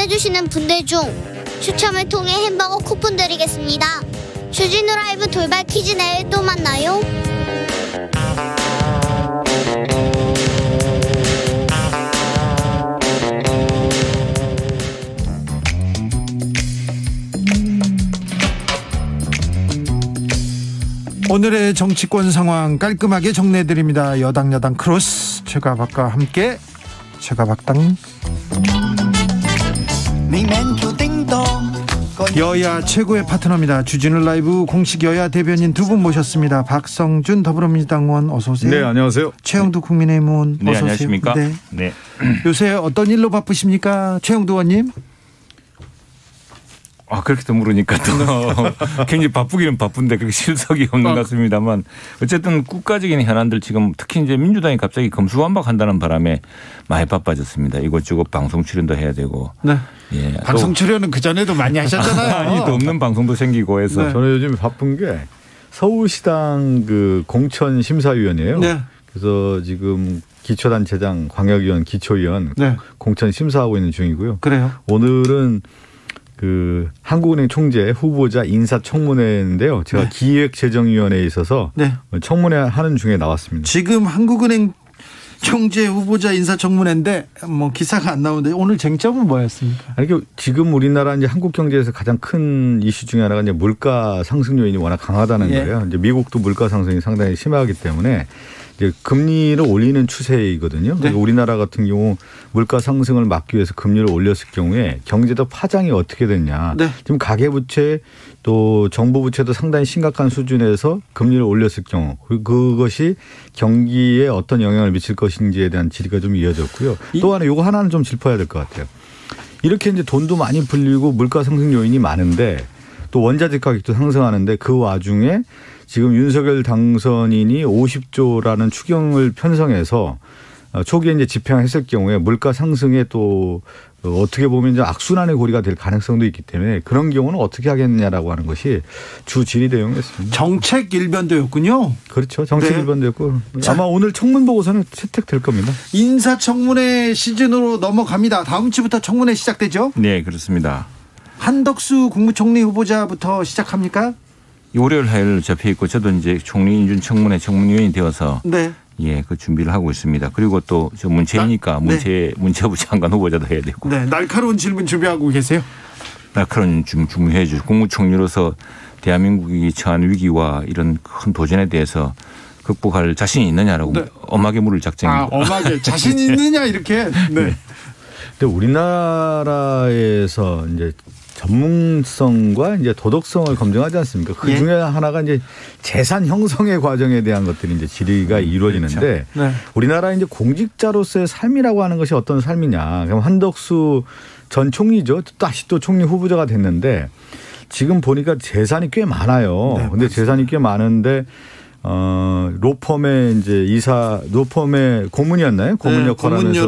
보내주시는 분들 중 추첨을 통해 햄버거 쿠폰 드리겠습니다. 주진우 라이브 돌발 퀴즈 내일 또 만나요. 오늘의 정치권 상황 깔끔하게 정리해드립니다. 여당 크로스 최가박과 함께 최가박당. 여야 최고의 파트너입니다. 주진우 라이브 공식 여야 대변인 두 분 모셨습니다. 박성준 더불어민주당 의원 어서 오세요. 네, 안녕하세요. 최영두 국민의힘 의원 네, 어서 오세요. 안녕하십니까. 네. 네. 요새 어떤 일로 바쁘십니까, 최영두 의원님? 그렇게 또 물으니까 또 굉장히 바쁘기는 바쁜데 그렇게 실속이 없는 것 같습니다만 어쨌든 국가적인 현안들 지금 특히 이제 민주당이 갑자기 검수완박한다는 바람에 많이 바빠졌습니다. 이것저것 방송 출연도 해야 되고. 네. 예. 방송 출연은 그 전에도 많이 하셨잖아요. 아니, 또 없는 방송도 생기고 해서. 네. 저는 요즘 바쁜 게 서울시당 그 공천 심사위원이에요. 네. 그래서 지금 기초단체장, 광역위원, 기초위원 네. 공천 심사하고 있는 중이고요. 그래요. 오늘은 그 한국은행 총재 후보자 인사청문회인데요. 제가 네. 기획재정위원회에 있어서 네. 청문회 하는 중에 나왔습니다. 지금 한국은행 총재 후보자 인사청문회인데 뭐 기사가 안 나오는데 오늘 쟁점은 뭐였습니까? 아니, 지금 우리나라 이제 한국 경제에서 가장 큰 이슈 중에 하나가 이제 물가 상승 요인이 워낙 강하다는 거예요. 이제 미국도 물가 상승이 상당히 심하기 때문에 이제 금리를 올리는 추세이거든요. 네. 우리나라 같은 경우 물가 상승을 막기 위해서 금리를 올렸을 경우에 경제도 파장이 어떻게 됐냐. 네. 지금 가계부채 또 정부 부채도 상당히 심각한 수준에서 금리를 올렸을 경우 그것이 경기에 어떤 영향을 미칠 것인지에 대한 질의가 좀 이어졌고요. 또 하나 이거 하나는 좀 짚어야 될 것 같아요. 이렇게 이제 돈도 많이 풀리고 물가 상승 요인이 많은데 또 원자재 가격도 상승하는데 그 와중에 지금 윤석열 당선인이 50조라는 추경을 편성해서 초기에 이제 집행했을 경우에 물가 상승에 또 어떻게 보면 이제 악순환의 고리가 될 가능성도 있기 때문에 그런 경우는 어떻게 하겠냐라고 하는 것이 주 질의 내용이었습니다. 정책 일변도였군요. 그렇죠. 정책 네. 일변도였고 아마 오늘 청문 보고서는 채택될 겁니다. 인사청문회 시즌으로 넘어갑니다. 다음 주부터 청문회 시작되죠? 네, 그렇습니다. 한덕수 국무총리 후보자부터 시작합니까? 월요일 화요일 잡혀 있고 저도 이제 총리 인준 청문회 청문위원이 되어서 네. 예, 그 준비를 하고 있습니다. 그리고 또 저 문체이니까 문체부 장관 후보자도 해야 되고. 네, 날카로운 질문 준비하고 계세요? 날카로운 준비해 주시고 국무총리로서 대한민국이 처한 위기와 이런 큰 도전에 대해서 극복할 자신이 있느냐라고 네. 엄하게 물을 작정입니다. 엄하게 자신 있느냐 이렇게. 네. 근데 우리나라에서 이제 전문성과 이제 도덕성을 검증하지 않습니까? 그 중에 하나가 이제 재산 형성의 과정에 대한 것들이 이제 질의가 이루어지는데 그렇죠. 네. 우리나라 이제 공직자로서의 삶이라고 하는 것이 어떤 삶이냐. 그럼 한덕수 전 총리죠. 다시 또 총리 후보자가 됐는데 지금 보니까 재산이 꽤 많아요. 네, 근데 재산이 꽤 많은데 로펌의 이제 로펌의 고문이었나요? 고문 역할을 하면서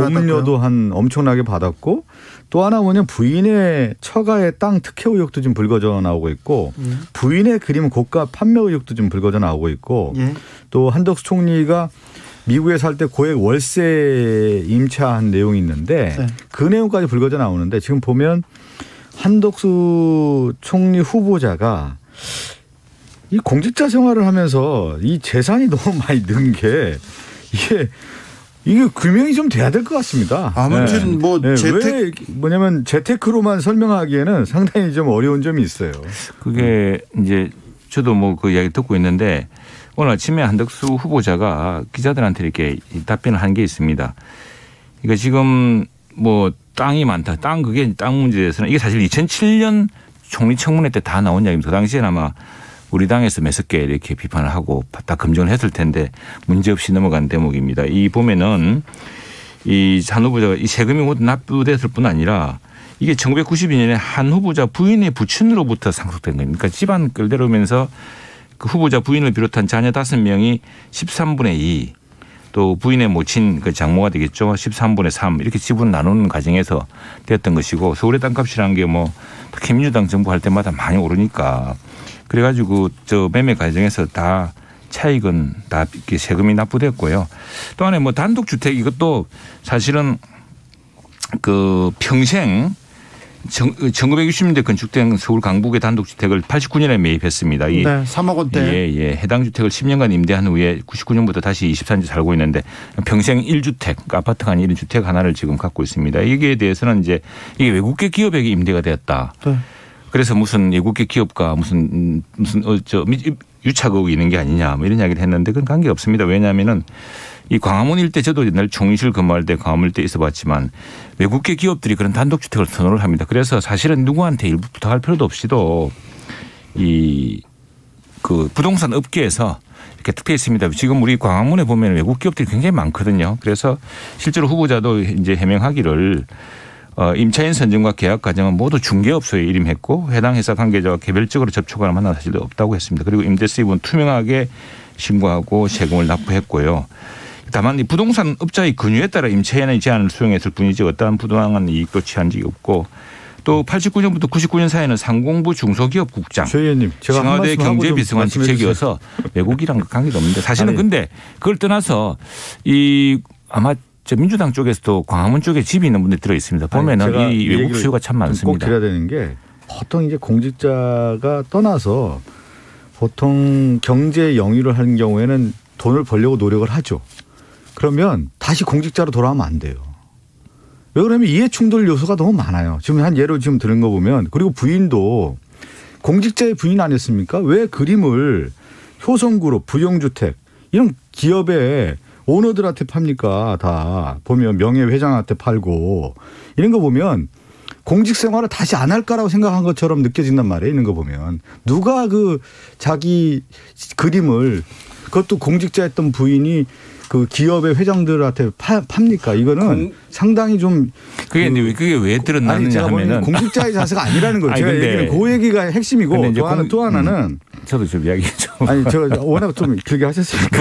고문료도 한 엄청나게 받았고 또 하나 뭐냐면 부인의 처가의 땅 특혜 의혹도 지금 불거져 나오고 있고 부인의 그림 고가 판매 의혹도 지금 불거져 나오고 있고 또 한덕수 총리가 미국에 살 때 고액 월세 임차한 내용이 있는데 그 내용까지 불거져 나오는데 지금 보면 한덕수 총리 후보자가 이 공직자 생활을 하면서 이 재산이 너무 많이 는 게 이게 규명이 좀 돼야 될 것 같습니다. 아무튼 뭐 왜 뭐냐면 재테크로만 설명하기에는 상당히 좀 어려운 점이 있어요. 그게 이제 저도 뭐 그 이야기 듣고 있는데 오늘 아침에 한덕수 후보자가 기자들한테 이렇게 답변을 한 게 있습니다. 그러니까 지금 뭐 땅이 많다. 땅 문제에 대해서는 이게 사실 2007년 총리 청문회 때 다 나온 이야기입니다. 그 당시에는 아마 우리 당에서 몇십 개 이렇게 비판을 하고 다 검증을 했을 텐데 문제없이 넘어간 대목입니다. 이 보면은 이 한 후보자가 이 세금이 모두 납부됐을 뿐 아니라 이게 1992년에 한 후보자 부인의 부친으로부터 상속된 겁니다. 그러니까 집안 끌대로면서 그 후보자 부인을 비롯한 자녀 5명이 13분의 2 또 부인의 모친 그 장모가 되겠죠. 13분의 3 이렇게 지분 나누는 과정에서 되었던 것이고 서울의 땅값이라는 게 뭐 특히 민주당 정부 할 때마다 많이 오르니까 그래가지고 저 매매 과정에서 다 차익은 다 이렇게 세금이 납부됐고요. 또 하나 뭐 단독주택 이것도 사실은 그 평생 1960년대 건축된 서울 강북의 단독주택을 89년에 매입했습니다. 네, 3억 원대. 예. 해당 주택을 10년간 임대한 후에 99년부터 다시 24년째 살고 있는데 평생 1주택, 그러니까 아파트가 아닌 1주택 하나를 지금 갖고 있습니다. 이게 대해서는 이제 이게 외국계 기업에게 임대가 되었다. 네. 그래서 무슨 외국계 기업과 무슨 유착의혹이 있는 게 아니냐 뭐 이런 이야기를 했는데 그건 관계 없습니다. 왜냐하면은 이 광화문 일대 저도 옛날 총리실 근무할 때 광화문 일대 있어봤지만 외국계 기업들이 그런 단독주택을 선호를 합니다. 그래서 사실은 누구한테 일부 부탁할 필요도 없이도 이 그 부동산 업계에서 이렇게 투표했습니다. 지금 우리 광화문에 보면 외국 기업들이 굉장히 많거든요. 그래서 실제로 후보자도 이제 해명하기를 임차인 선정과 계약 과정은 모두 중개업소에 일임했고 해당 회사 관계자와 개별적으로 접촉하는 만난 사실도 없다고 했습니다. 그리고 임대 수입은 투명하게 신고하고 세금을 납부했고요. 다만 이 부동산 업자의 권유에 따라 임차인의 제안을 수용했을 뿐이지 어떠한 부당한 이익도 취한 적이 없고 또 89년부터 99년 사이에는 상공부 중소기업국장, 최 의원님, 제가 청와대 경제비서관 직책이어서 외국이랑 관계도 없는데 사실은 근데 그걸 떠나서 이 아마 민주당 쪽에서도 광화문 쪽에 집이 있는 분들이 들어 있습니다. 보면은 이 외국 수요가 참 많습니다. 꼭 드려야 되는 게 보통 이제 공직자가 떠나서 보통 경제 영위를 하는 경우에는 돈을 벌려고 노력을 하죠. 그러면 다시 공직자로 돌아오면 안 돼요. 왜 그러면 이해충돌 요소가 너무 많아요. 지금 한 예로 지금 들은 거 보면 그리고 부인도 공직자의 부인 아니었습니까? 왜 그림을 효성그룹, 부영주택 이런 기업의 오너들한테 팝니까? 다 보면 명예회장한테 팔고 이런 거 보면 공직 생활을 다시 안 할까라고 생각한 것처럼 느껴진단 말이에요. 이런 거 보면 누가 그 자기 그림을 그것도 공직자였던 부인이 그 기업의 회장들한테 팝니까? 이거는 상당히 좀 그게 왜 드러나느냐 하면은 공직자의 자세가 아니라는 거예요. 제가 얘기는 그 얘기가 핵심이고 또 하나는 저도 좀 이야기 좀 아니 제가 워낙 좀 길게 하셨으니까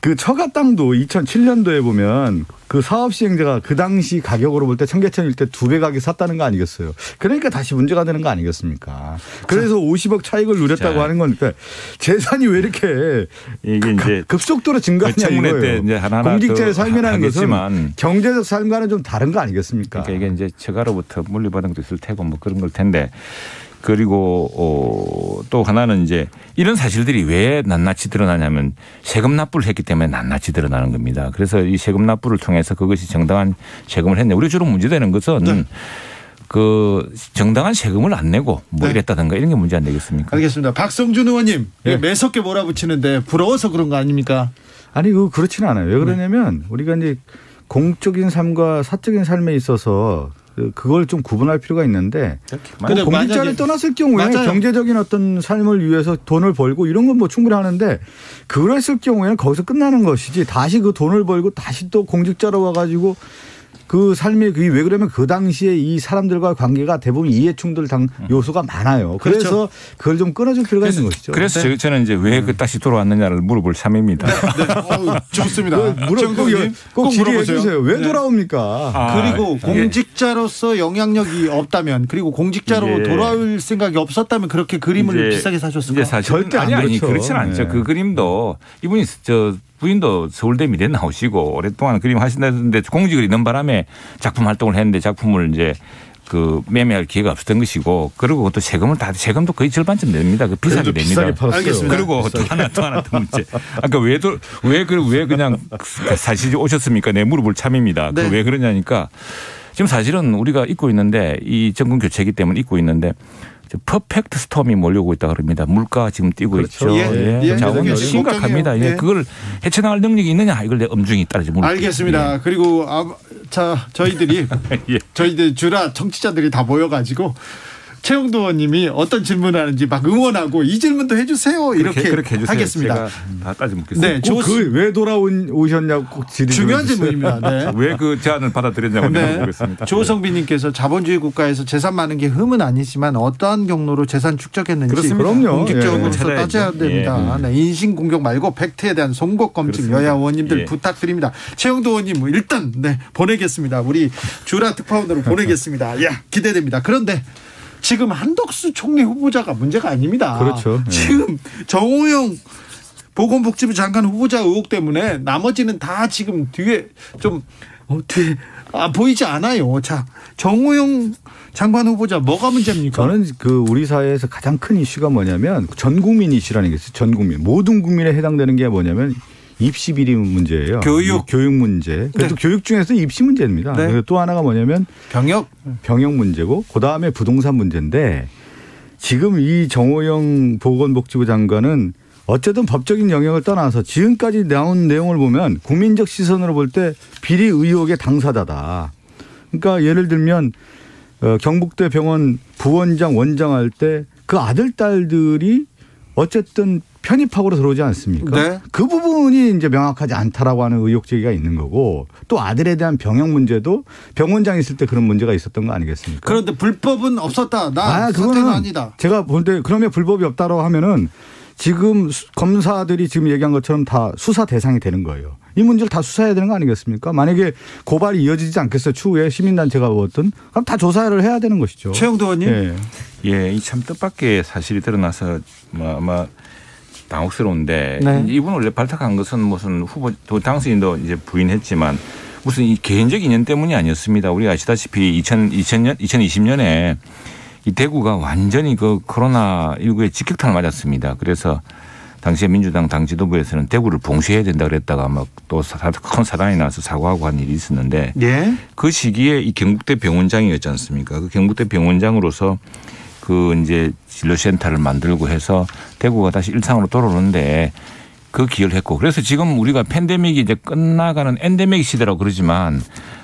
그 처가 땅도 2007년도에 보면 그 사업 시행자가 그 당시 가격으로 볼 때 청계천일 때 2배 가격 샀다는 거 아니겠어요. 그러니까 다시 문제가 되는 거 아니겠습니까. 그래서 50억 차익을 누렸다고 하는 거니까 재산이 왜 이렇게 이게 이제 급속도로 증가하냐 이거예요. 이제 공직자의 삶이라는 것은 경제적 삶과는 좀 다른 거 아니겠습니까. 그러니까 이게 이제 처가로부터 물려받은 것도 있을 테고 뭐 그런 걸 텐데. 그리고 또 하나는 이제 이런 사실들이 왜 낱낱이 드러나냐면 세금 납부를 했기 때문에 낱낱이 드러나는 겁니다. 그래서 이 세금 납부를 통해서 그것이 정당한 세금을 했네. 우리 주로 문제되는 것은 그 정당한 세금을 안 내고 뭐 이랬다든가 이런 게 문제 안 되겠습니까? 알겠습니다. 박성준 의원님 매섭게 몰아붙이는데 부러워서 그런 거 아닙니까? 아니 그렇지는 않아요. 왜 그러냐면 우리가 이제 공적인 삶과 사적인 삶에 있어서 그걸 좀 구분할 필요가 있는데 공직자를 떠났을 경우에 맞아요. 경제적인 어떤 삶을 위해서 돈을 벌고 이런 건 뭐 충분히 하는데 그랬을 경우에는 거기서 끝나는 것이지 다시 그 돈을 벌고 다시 또 공직자로 와가지고 그 삶이 왜 그러면 그 당시에 이 사람들과 관계가 대부분 이해충돌 요소가 많아요. 그래서 그렇죠. 그걸 좀 끊어줄 필요가 있는 것이죠. 그래서 저는 이제 왜 그 다시 돌아왔느냐를 물어볼 참입니다. 좋습니다. 꼭 질의해 주세요. 왜 돌아옵니까? 그리고 공직자로서 영향력이 없다면 그리고 공직자로 돌아올 생각이 없었다면 그렇게 그림을 비싸게 사셨을까? 절대 아니 그렇지는 않죠. 그 그림도 이분이 부인도 서울대 미대 나오시고 오랫동안 그림 하신다는데 공직을 있는 바람에 작품 활동을 했는데 작품을 이제 그 매매할 기회가 없었던 것이고 그리고 그것도 세금도 거의 절반쯤 냅니다. 그 비싸게 냅니다. 알겠습니다. 그리고 또 하나 더 문제. 아까 왜 그냥 사실 오셨습니까? 네, 물어볼 참입니다. 네. 왜 그러냐니까 지금 사실은 우리가 잊고 있는데 이 정권 교체이기 때문에 잊고 있는데 퍼펙트 스톰이 몰려오고 있다 그럽니다. 물가 지금 뛰고 있죠. 자원이 심각합니다. 그걸 헤쳐나갈 능력이 있느냐 이걸 엄중히 따르지 못합니다. 알겠습니다. 그리고 저희들 주라 청취자들이 다 모여가지고 최영도 의원님이 어떤 질문을 하는지 막 응원하고 이 질문도 해주세요. 이렇게 그렇게 해주세요. 하겠습니다. 제가 다 따지 묻겠습니다. 네, 왜 돌아오셨냐고 꼭 중요한 질문입니다. 네. 왜 그 제안을 받아들였냐고 물어보겠습니다. 조성빈님께서 자본주의 국가에서 재산 많은 게 흠은 아니지만 어떠한 경로로 재산 축적했는지 그럼요. 공직적으로서 따져야 됩니다. 인신 공격 말고 팩트에 대한 송곳 검증 여야 의원님들 부탁드립니다. 최영도 의원님 일단 보내겠습니다. 우리 주라 특파원으로 보내겠습니다. 기대됩니다. 그런데 지금 한덕수 총리 후보자가 문제가 아닙니다. 그렇죠. 지금 정호영 보건복지부 장관 후보자 의혹 때문에 나머지는 다 지금 뒤에 좀 어떻게 보이지 않아요. 자, 정호영 장관 후보자 뭐가 문제입니까? 저는 우리 사회에서 가장 큰 이슈가 뭐냐면 전 국민 이슈라는 게 있어요. 전 국민. 모든 국민에 해당되는 게 뭐냐면 입시 비리 문제예요. 교육 문제. 그래도 교육 중에서 입시 문제입니다. 네. 또 하나가 뭐냐면 병역 문제고 그다음에 부동산 문제인데 지금 이 정호영 보건복지부 장관은 어쨌든 법적인 영역을 떠나서 지금까지 나온 내용을 보면 국민적 시선으로 볼 때 비리 의혹의 당사자다. 그러니까 예를 들면 경북대 병원 부원장 원장할 때 그 아들 딸들이 어쨌든 편입학으로 들어오지 않습니까? 네. 그 부분이 이제 명확하지 않다라고 하는 의혹 제기가 있는 거고 또 아들에 대한 병역 문제도 병원장 있을 때 그런 문제가 있었던 거 아니겠습니까? 그런데 불법은 없었다. 사태는 아니다. 제가 볼 때 그러면 불법이 없다고 하면은 지금 검사들이 지금 얘기한 것처럼 다 수사 대상이 되는 거예요. 이 문제를 다 수사해야 되는 거 아니겠습니까? 만약에 고발이 이어지지 않겠어요. 추후에 시민단체가 뭐든 그럼 다 조사를 해야 되는 것이죠. 최영도 의원님. 예. 예, 이 참 뜻밖의 사실이 드러나서 아마 당혹스러운데 네. 이분 원래 발탁한 것은 무슨 후보 당선인도 이제 부인했지만 무슨 이 개인적 인연 때문이 아니었습니다. 우리가 아시다시피 2020년에 이 대구가 완전히 그 코로나19에 직격탄을 맞았습니다. 그래서 당시에 민주당 당 지도부에서는 대구를 봉쇄해야 된다 그랬다가 막 또 큰 사단이 나서 사과하고 한 일이 있었는데 예. 그 시기에 이 경북대 병원장이었지 않습니까? 그 경북대 병원장으로서 그 이제 진료센터를 만들고 해서 대구가 다시 일상으로 돌아오는데 그 기여를 했고 그래서 지금 우리가 팬데믹이 이제 끝나가는 엔데믹 시대라고 그러지만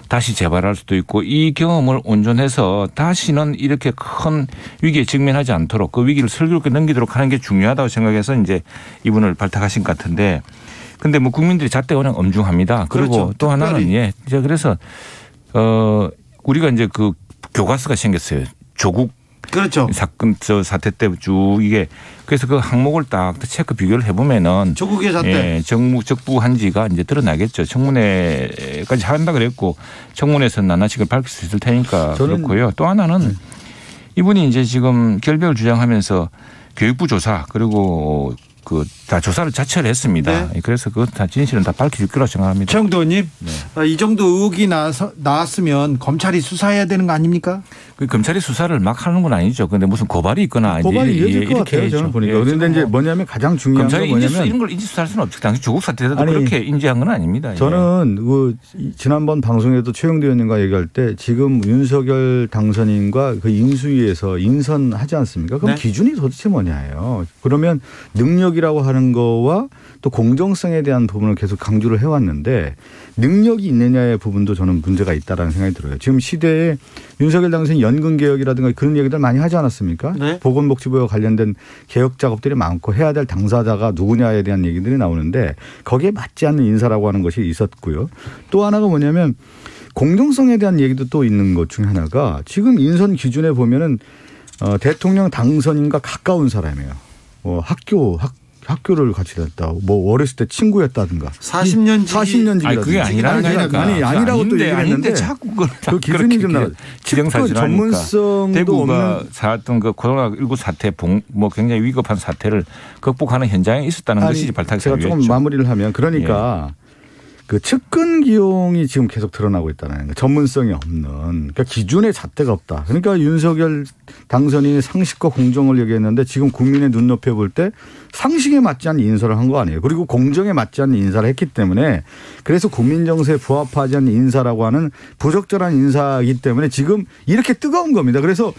다시 재발할 수도 있고 이 경험을 온전해서 다시는 이렇게 큰 위기에 직면하지 않도록 그 위기를 슬기롭게 넘기도록 하는 게 중요하다고 생각해서 이제 이분을 발탁하신 것 같은데 근데 뭐 국민들이 잣대가 워낙 엄중합니다. 그리고 그렇죠. 또 하나는 예. 그래서 우리가 이제 그 교과서가 생겼어요. 조국 그렇죠. 사태 때 쭉 이게 그래서 그 항목을 딱 체크 비교를 해보면은 조국의 사태. 예, 적부한지가 이제 드러나겠죠. 청문회까지 한다 그랬고 청문회에서 나나식을 밝힐 수 있을 테니까 그렇고요. 또 하나는 이분이 이제 지금 결백을 주장하면서 교육부 조사 그리고 그 다 조사를 자체를 했습니다. 네. 그래서 그 다 진실은 다 밝혀질 거라고 생각합니다. 최영도 의원님. 네. 이 정도 의혹이 나왔으면 검찰이 수사해야 되는 거 아닙니까? 그 검찰이 수사를 막 하는 건 아니죠. 그런데 무슨 고발이 있거나 고발이 이어질 것 같아요. 해야죠. 저는 보니까. 예, 그런데 이제 뭐냐면 가장 중요한 건 뭐냐면 이런 걸 인지 수사할 수는 없죠. 당시 조국 사태 때도 그렇게 인지한 건 아닙니다. 저는 그 지난번 방송에도 최영도 의원님과 얘기할 때 지금 윤석열 당선인과 그 인수위에서 인선하지 않습니까? 그럼 네. 기준이 도대체 뭐냐예요. 그러면 능력이라고 하는 거와 또 공정성에 대한 부분을 계속 강조를 해왔는데 능력이 있느냐의 부분도 저는 문제가 있다라는 생각이 들어요. 지금 시대에 윤석열 당선인 연금 개혁이라든가 그런 얘기들 많이 하지 않았습니까? 네. 보건복지부와 관련된 개혁 작업들이 많고 해야 될 당사자가 누구냐에 대한 얘기들이 나오는데 거기에 맞지 않는 인사라고 하는 것이 있었고요. 또 하나가 뭐냐면 공정성에 대한 얘기도 또 있는 것 중에 하나가 지금 인선 기준에 보면은 대통령 당선인과 가까운 사람이에요. 학교를 같이 다녔다. 뭐 어렸을 때 친구였다든가. 40년 지기라든가. 아니 그게 아니라니까. 아니라고 또 얘기했는데 자꾸 그걸 그 기준이 좀 나와. 전문성도 대구가 없는. 살았던 그 코로나19 사태 뭐 굉장히 위급한 사태를 극복하는 현장에 있었다는 것이 발탁 제가 조금 마무리를 하면 그러니까 그 측근 기용이 지금 계속 드러나고 있다는 거예요. 전문성이 없는. 그러니까 기준에 잣대가 없다. 그러니까 윤석열 당선인이 상식과 공정을 얘기했는데 지금 국민의 눈높이에 볼 때 상식에 맞지 않는 인사를 한 거 아니에요. 그리고 공정에 맞지 않는 인사를 했기 때문에 그래서 국민 정서에 부합하지 않는 인사라고 하는 부적절한 인사이기 때문에 지금 이렇게 뜨거운 겁니다. 그래서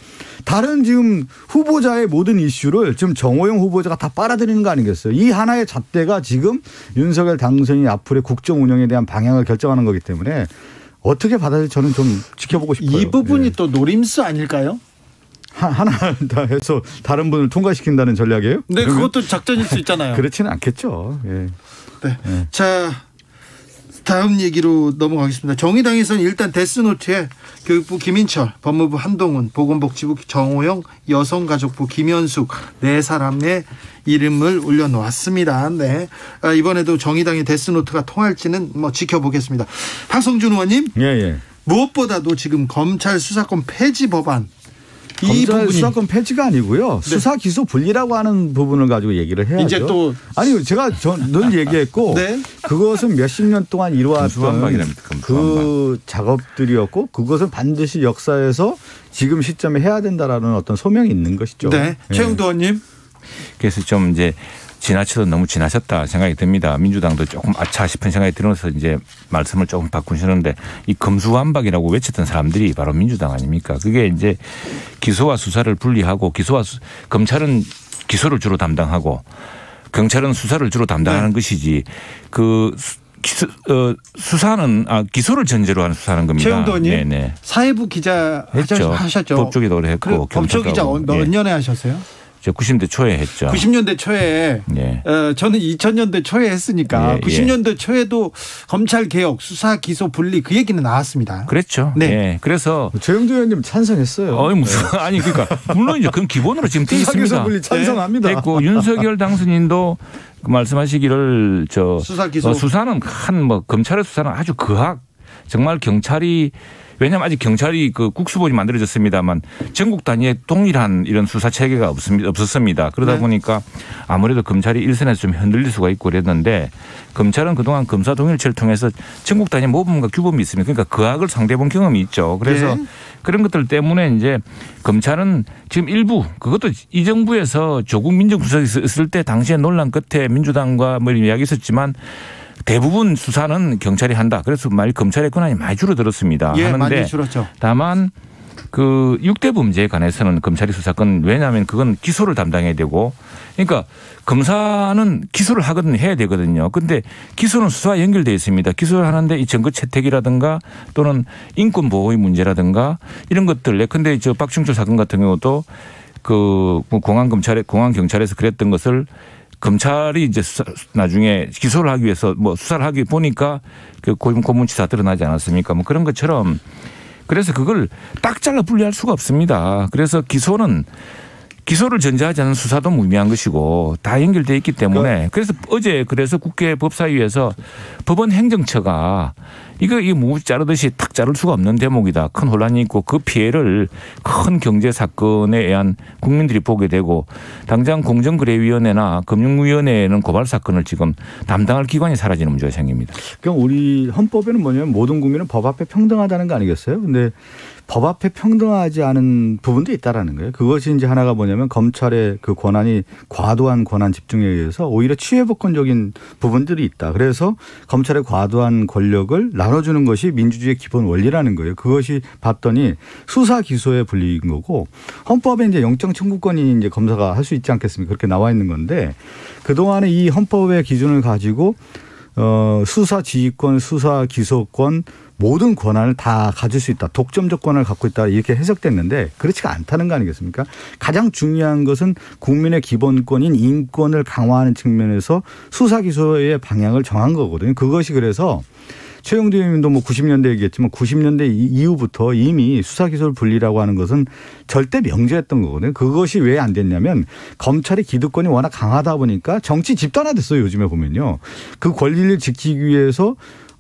다른 지금 후보자의 모든 이슈를 지금 정호영 후보자가 다 빨아들이는 거 아니겠어요. 이 하나의 잣대가 지금 윤석열 당선인이 앞으로의 국정 운영에 대한 방향을 결정하는 거기 때문에 어떻게 받아들일지 저는 좀 지켜보고 싶어요. 이 부분이 또 노림수 아닐까요? 하나 다 해서 다른 분을 통과시킨다는 전략이에요? 네, 그것도 작전일 수 있잖아요. 그렇지는 않겠죠. 예. 네. 자, 다음 얘기로 넘어가겠습니다. 정의당에서는 일단 데스노트에 교육부 김인철, 법무부 한동훈, 보건복지부 정호영, 여성가족부 김현숙 네 사람의 이름을 올려놓았습니다. 네, 이번에도 정의당의 데스노트가 통할지는 뭐 지켜보겠습니다. 하성준 의원님, 예. 무엇보다도 지금 검찰 수사권 폐지 법안 이 검찰 부분이 수사권 폐지가 아니고요. 네. 수사 기소 분리라고 하는 부분을 가지고 얘기를 해야죠. 이제 또 아니 제가 늘 얘기했고 네. 그것은 몇십 년 동안 이루어왔던 검수완박이랍니다. 그 작업들이었고 그것은 반드시 역사에서 지금 시점에 해야 된다라는 어떤 소명이 있는 것이죠. 네. 최영도 의원님. 그래서 좀 이제 지나쳐도 너무 지나쳤다 생각이 듭니다. 민주당도 조금 아차 싶은 생각이 들어서 이제 말씀을 조금 바꾸시는데 이 검수완박이라고 외쳤던 사람들이 바로 민주당 아닙니까? 그게 이제 기소와 수사를 분리하고 검찰은 기소를 주로 담당하고 경찰은 수사를 주로 담당하는 네. 것이지 그 수사는 기소를 전제로 하는 수사는 겁니다. 최영도 의원님. 네네. 사회부 기자 하셨죠. 법조기도 오래 했고. 법조 기자 몇 년에 하셨어요? 저 90년대 초에 했죠. 90년대 초에 예. 저는 2000년대 초에 했으니까 예, 90년대 초에도 검찰 개혁, 수사, 기소 분리 그 얘기는 나왔습니다. 그랬죠. 네. 예. 그래서 최영도 의원님 찬성했어요. 무슨 아니 그러니까 물론 이제 그건 기본으로 지금 돼 수사 기소 있습니다. 분리 찬성합니다. 됐고 윤석열 당선인도 그 말씀하시기를 수사 기소 수사는 검찰의 수사는 아주 정말 경찰이 왜냐하면 아직 경찰이 그 국수본이 만들어졌습니다만 전국 단위의 동일한 이런 수사 체계가 없었습니다. 그러다 네. 보니까 아무래도 검찰이 일선에서 좀 흔들릴 수가 있고 그랬는데 검찰은 그동안 검사 동일체를 통해서 전국 단위 모범과 규범이 있습니다. 그러니까 그학을 상대본 경험이 있죠. 그래서 네. 그런 것들 때문에 이제 검찰은 지금 일부 그것도 이 정부에서 조국 민정수석이 있을 때 당시에 논란 끝에 민주당과 이야기 있었지만 대부분 수사는 경찰이 한다. 그래서 검찰의 권한이 많이 줄어들었습니다. 예, 하는데 많이 줄었죠. 다만 그 6대 범죄에 관해서는 검찰이 수사권 왜냐하면 그건 기소를 담당해야 되고 그러니까 검사는 기소를 해야 되거든요. 그런데 기소는 수사와 연결되어 있습니다. 기소를 하는데 이 증거 채택이라든가 또는 인권 보호의 문제라든가 이런 것들 예컨대 저 박충철 사건 같은 경우도 그 공안 경찰에서 그랬던 것을 검찰이 이제 나중에 기소를 하기 위해서 수사를 하기 보니까 그 고문치사 드러나지 않았습니까? 그런 것처럼 그래서 그걸 딱 잘라 분리할 수가 없습니다. 그래서 기소를 전제하지 않은 수사도 무의미한 것이고 다 연결되어 있기 때문에 그래서 국회 법사위에서 법원 행정처가 이거 자르듯이 탁 자를 수가 없는 대목이다. 큰 혼란이 있고 그 피해를 큰 경제 사건에 의한 국민들이 보게 되고 당장 공정거래위원회나 금융위원회에는 고발 사건을 지금 담당할 기관이 사라지는 문제가 생깁니다. 그럼 우리 헌법에는 뭐냐면 모든 국민은 법 앞에 평등하다는 거 아니겠어요? 근데 법 앞에 평등하지 않은 부분도 있다라는 거예요. 그것이 이제 하나가 뭐냐면 검찰의 그 권한이 과도한 권한 집중에 의해서 오히려 취해복권적인 부분들이 있다. 그래서 검찰의 과도한 권력을 나눠주는 것이 민주주의의 기본 원리라는 거예요. 그것이 봤더니 수사 기소에 불리는 거고 헌법에 이제 영장 청구권이 이제 검사가 할 수 있지 않겠습니까? 그렇게 나와 있는 건데 그동안에 이 헌법의 기준을 가지고 수사 지휘권, 수사 기소권 모든 권한을 다 가질 수 있다. 독점적 권한을 갖고 있다. 이렇게 해석됐는데 그렇지가 않다는 거 아니겠습니까? 가장 중요한 것은 국민의 기본권인 인권을 강화하는 측면에서 수사 기소의 방향을 정한 거거든요. 그것이 그래서 최영도 의원님도 90년대 얘기했지만 90년대 이후부터 이미 수사기소를 분리라고 하는 것은 절대 명제했던 거거든요. 그것이 왜 안 됐냐면 검찰의 기득권이 워낙 강하다 보니까 정치 집단화됐어요. 요즘에 보면요. 그 권리를 지키기 위해서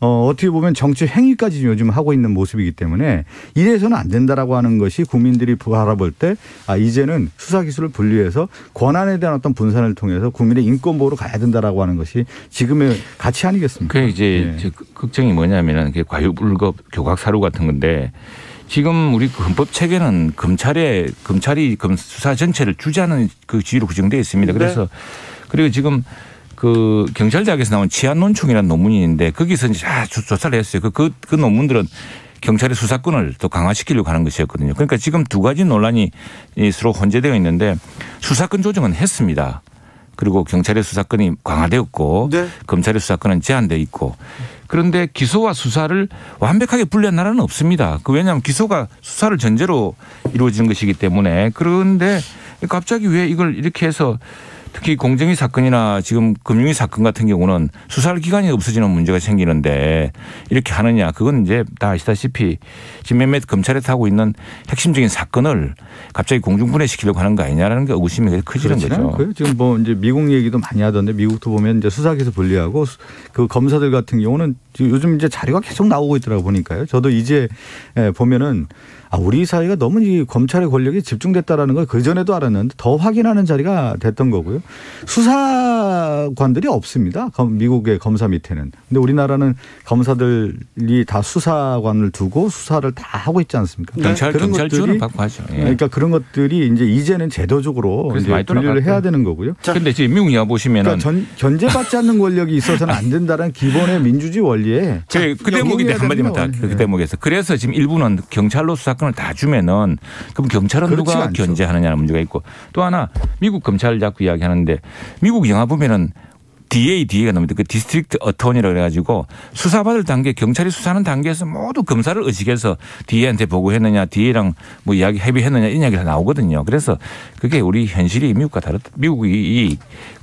어떻게 보면 정치 행위까지 요즘 하고 있는 모습이기 때문에 이래서는 안 된다라고 하는 것이 국민들이 바라볼 때 이제는 수사기소를 분리해서 권한에 대한 어떤 분산을 통해서 국민의 인권 보호로 가야 된다라고 하는 것이 지금의 가치 아니겠습니까? 그게 이제 걱정이 뭐냐면은 과유불급 교각사루 같은 건데 지금 우리 헌법 체계는 검찰이 수사 전체를 주재하는 그 지위로 규정되어 있습니다. 그래서 그리고 지금 그 경찰대학에서 나온 치안논총이라는 논문이 있는데 거기서 이제 조사를 했어요. 그 논문들은 경찰의 수사권을 더 강화시키려고 하는 것이었거든요. 그러니까 지금 두 가지 논란이 서로 혼재되어 있는데 수사권 조정은 했습니다. 그리고 경찰의 수사권이 강화되었고 네. 검찰의 수사권은 제한되어 있고 그런데 기소와 수사를 완벽하게 분리한 나라는 없습니다. 왜냐하면 기소가 수사를 전제로 이루어지는 것이기 때문에 그런데 갑자기 왜 이걸 이렇게 해서 특히 공정위 사건이나 지금 금융위 사건 같은 경우는 수사할 기간이 없어지는 문제가 생기는데 이렇게 하느냐 그건 이제 다 아시다시피 지금 몇몇 검찰에서 하고 있는 핵심적인 사건을 갑자기 공중분해시키려고 하는 거 아니냐라는 게 의구심이 커지는 거죠. 않고요. 지금 뭐 이제 미국 얘기도 많이 하던데 미국도 보면 이제 수사기소 분리하고 그 검사들 같은 경우는 요즘 이제 자료가 계속 나오고 있더라고 보니까요. 저도 이제 보면은 우리 사회가 너무 이 검찰의 권력이 집중됐다라는 걸 그전에도 알았는데 더 확인하는 자리가 됐던 거고요. 수사관들이 없습니다. 미국의 검사 밑에는. 근데 우리나라는 검사들이 다 수사관을 두고 수사를 다 하고 있지 않습니까? 경찰 지원을 받고 하죠. 예. 그러니까 그런 것들이 이제는 제도적으로 이제 분리를 해야 되는 거고요. 그런데 지금 미국 영화 보시면은 그러니까 견제받지 않는 권력이 있어서는 안 된다는 기본의 민주주의 원리에. 그 대목인데 한마디만 다 그 대목에서. 그래서 지금 일부는 경찰로 수사권을 다 주면은 그럼 경찰은 누가 않죠. 견제하느냐는 문제가 있고 또 하나 미국 검찰 자꾸 이야기하는데 미국 영화 보면은 DA가 나옵니다. 그 디스트릭트 어토니라고 해가지고 수사받을 단계 경찰이 수사하는 단계에서 모두 검사를 의식해서 DA한테 보고했느냐 DA랑 뭐 이야기 협의했느냐 이 이야기가 나오거든요. 그래서 그게 우리 현실이 미국과 다르다. 미국이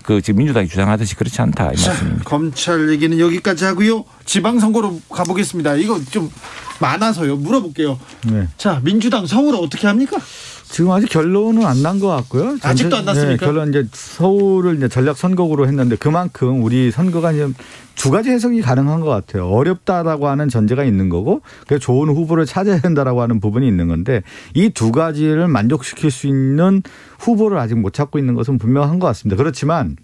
그 지금 민주당이 주장하듯이 그렇지 않다 이 말씀입니다. 검찰 얘기는 여기까지 하고요. 지방선거로 가보겠습니다. 이거 좀 많아서요. 물어볼게요. 네. 자, 민주당 서울 어떻게 합니까? 지금 아직 결론은 안 난 것 같고요. 아직도 안 났습니까? 네, 결론 이제 서울을 이제 전략 선거구로 했는데 그만큼 우리 선거가 이제 두 가지 해석이 가능한 것 같아요. 어렵다라고 하는 전제가 있는 거고, 그래서 좋은 후보를 찾아야 된다라고 하는 부분이 있는 건데 이 두 가지를 만족시킬 수 있는 후보를 아직 못 찾고 있는 것은 분명한 것 같습니다. 그렇지만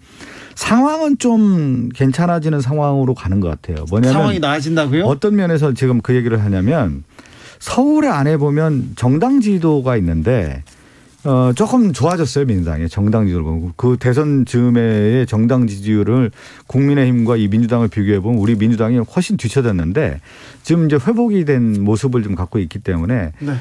상황은 좀 괜찮아지는 상황으로 가는 것 같아요. 뭐냐면 상황이 나아진다고요? 어떤 면에서 지금 그 얘기를 하냐면 서울의 안에 보면 정당 지도가 있는데 조금 좋아졌어요. 민주당의 정당 지도를 보면. 그 대선 즈음에의 정당 지지율을 국민의힘과 이 민주당을 비교해 보면 우리 민주당이 훨씬 뒤쳐졌는데 지금 이제 회복이 된 모습을 좀 갖고 있기 때문에 네.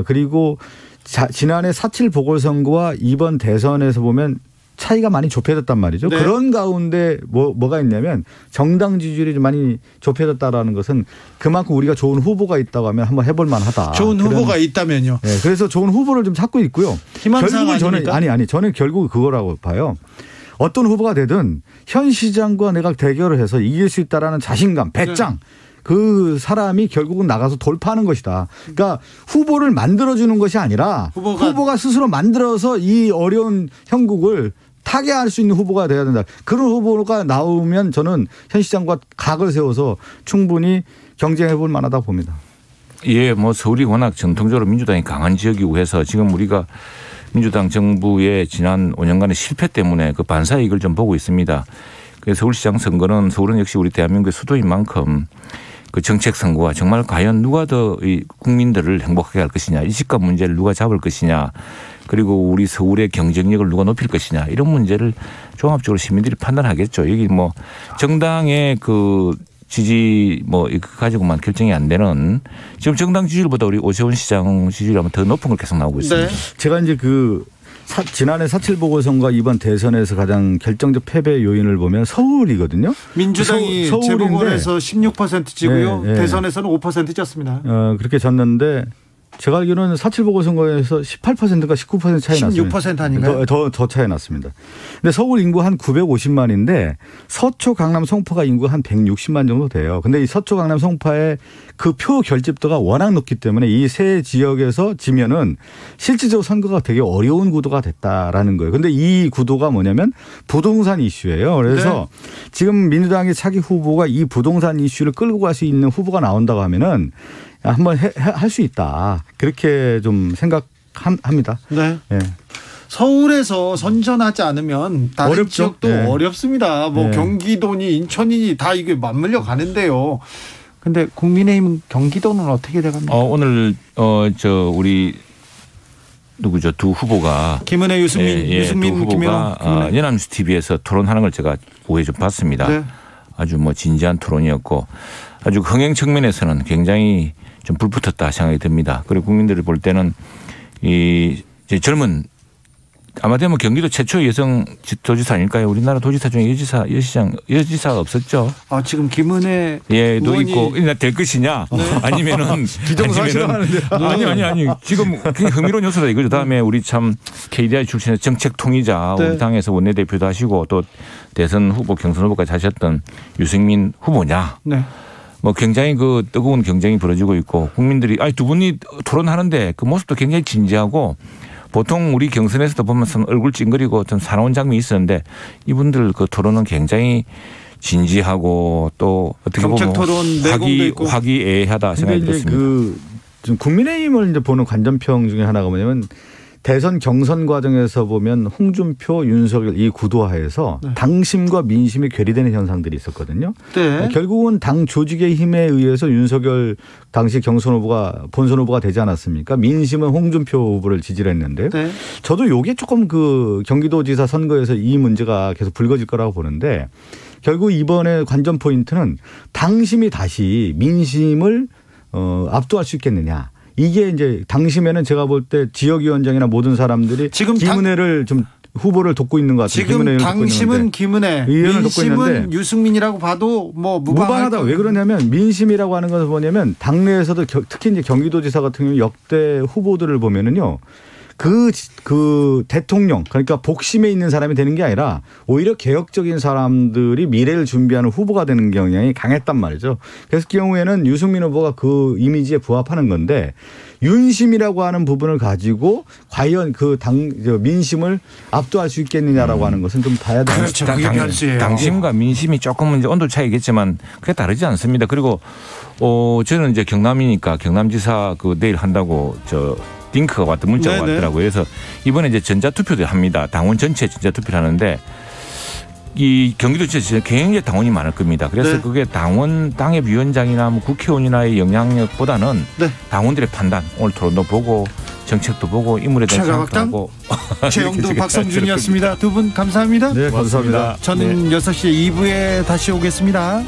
그리고 지난해 4.7 보궐선거와 이번 대선에서 보면 차이가 많이 좁혀졌단 말이죠. 네. 그런 가운데 뭐가 있냐면 정당 지지율이 좀 많이 좁혀졌다라는 것은 그만큼 우리가 좋은 후보가 있다고 하면 한번 해볼 만하다. 좋은 후보가 있다면요. 네, 그래서 좋은 후보를 좀 찾고 있고요. 희망사항 아닙니까? 저는 결국 그거라고 봐요. 어떤 후보가 되든 현 시장과 내가 대결을 해서 이길 수 있다라는 자신감, 배짱. 네. 그 사람이 결국은 나가서 돌파하는 것이다. 그러니까 후보를 만들어주는 것이 아니라 후보가 스스로 만들어서 이 어려운 형국을 타개할 수 있는 후보가 돼야 된다. 그런 후보가 나오면 저는 현 시장과 각을 세워서 충분히 경쟁해 볼 만하다고 봅니다. 예, 뭐 서울이 워낙 전통적으로 민주당이 강한 지역이고 해서 지금 우리가 민주당 정부의 지난 5년간의 실패 때문에 그 반사이익을 좀 보고 있습니다. 그래서 서울시장 선거는 서울은 역시 우리 대한민국의 수도인 만큼 그 정책 선거가 정말 과연 누가 더 이 국민들을 행복하게 할 것이냐, 이 집값 문제를 누가 잡을 것이냐, 그리고 우리 서울의 경쟁력을 누가 높일 것이냐, 이런 문제를 종합적으로 시민들이 판단하겠죠. 여기 뭐 정당의 그 지지 뭐 이거 가지고만 결정이 안 되는 지금 정당 지지율보다 우리 오세훈 시장 지지율이 아마 더 높은 걸 계속 나오고 있습니다. 네. 제가 이제 지난해 4.7 보궐선거 이번 대선에서 가장 결정적 패배 요인을 보면 서울이거든요. 민주당이 재보궐에서 16% 지고요. 네, 네. 대선에서는 5% 졌습니다. 그렇게 졌는데 제가 알기로는 4.7 보궐선거에서 18%가 19% 차이 났습니다. 16% 아닌가요? 더 차이 났습니다. 근데 서울 인구 한 950만인데 서초, 강남, 송파가 인구 한 160만 정도 돼요. 근데 이 서초, 강남, 송파의 그 표 결집도가 워낙 높기 때문에 이 세 지역에서 지면은 실질적으로 선거가 되게 어려운 구도가 됐다라는 거예요. 근데 이 구도가 뭐냐면 부동산 이슈예요. 그래서 네. 지금 민주당의 차기 후보가 이 부동산 이슈를 끌고 갈 수 있는 후보가 나온다고 하면은 한번 할 수 있다. 그렇게 좀 생각합니다. 네. 네. 서울에서 선전하지 않으면 다른 어렵죠? 지역도 네. 어렵습니다. 뭐 네. 경기도니 인천이니 다 이게 맞물려 가는데요. 근데 국민의힘 경기도는 어떻게 돼갑니까? 오늘 우리 누구죠? 두 후보가 김은혜 유승민 두 후보가 연합뉴스 TV에서 토론하는 걸 제가 오해 좀 봤습니다. 네. 아주 뭐 진지한 토론이었고 아주 흥행 측면에서는 굉장히 좀 불붙었다 생각이 듭니다. 그리고 국민들이 볼 때는 이 젊은 아마 되면 경기도 최초의 여성 도지사 아닐까요? 우리나라 도지사 중에 여지사가 없었죠. 아, 지금 김은혜 도 의원이 있고 될 것이냐? 아니면은 기정사실하는데 아니 지금 굉장히 흥미로운 요소다 이거죠. 다음에 우리 참 KDI 출신의 정책 통의자 네. 우리 당에서 원내대표도 하시고 또 대선 후보 경선 후보까지 하셨던 유승민 후보냐? 네. 뭐 굉장히 그 뜨거운 경쟁이 벌어지고 있고 국민들이 두 분이 토론하는데 그 모습도 굉장히 진지하고 보통 우리 경선에서도 보면 얼굴 찡그리고 좀 사나운 장면이 있었는데 이분들 그 토론은 굉장히 진지하고 또 어떻게 보면 화기애애하다 생각이 들었습니다. 좀 국민의힘을 이제 보는 관전평 중에 하나가 뭐냐면 대선 경선 과정에서 보면 홍준표, 윤석열 이 구도하에서 네. 당심과 민심이 괴리되는 현상들이 있었거든요. 네. 결국은 당 조직의 힘에 의해서 윤석열 당시 경선 후보가 본선 후보가 되지 않았습니까? 민심은 홍준표 후보를 지지를 했는데 네. 저도 이게 조금 그 경기도지사 선거에서 이 문제가 계속 불거질 거라고 보는데 결국 이번에 관전 포인트는 당심이 다시 민심을 압도할 수 있겠느냐. 이게 이제 당심에는 제가 볼 때 지역위원장이나 모든 사람들이 지금 김은혜를 좀 후보를 돕고 있는 것 같아요. 지금 당심은 김은혜, 민심은 유승민이라고 봐도 뭐 무방하다. 왜 그러냐면 민심이라고 하는 것은 뭐냐면 당내에서도 특히 이제 경기도지사 같은 경우 역대 후보들을 보면은요. 그 대통령 그러니까 복심에 있는 사람이 되는 게 아니라 오히려 개혁적인 사람들이 미래를 준비하는 후보가 되는 경향이 강했단 말이죠. 그래서 그 경우에는 유승민 후보가 그 이미지에 부합하는 건데 윤심이라고 하는 부분을 가지고 과연 그 민심을 압도할 수 있겠느냐라고 하는 것은 좀 봐야 되는 그렇죠. 그게 변수예요. 당심과 민심이 조금은 이제 온도 차이겠지만 그게 다르지 않습니다. 그리고 저는 이제 경남이니까 경남지사 내일 한다고 링크가 왔던 문자가 네네. 왔더라고요. 그래서 이번에 이제 전자투표도 합니다. 당원 전체 전자투표를 하는데 이 경기도지사 굉장히 당원이 많을 겁니다. 그래서 네. 그게 당협위원장이나 뭐 국회의원이나의 영향력보다는 네. 당원들의 판단 오늘 토론도 보고 정책도 보고 인물에 대한 생각도 하고 최영두 박성준이었습니다. 두 분 감사합니다. 네, 감사합니다. 저는 6시 2부에 다시 오겠습니다.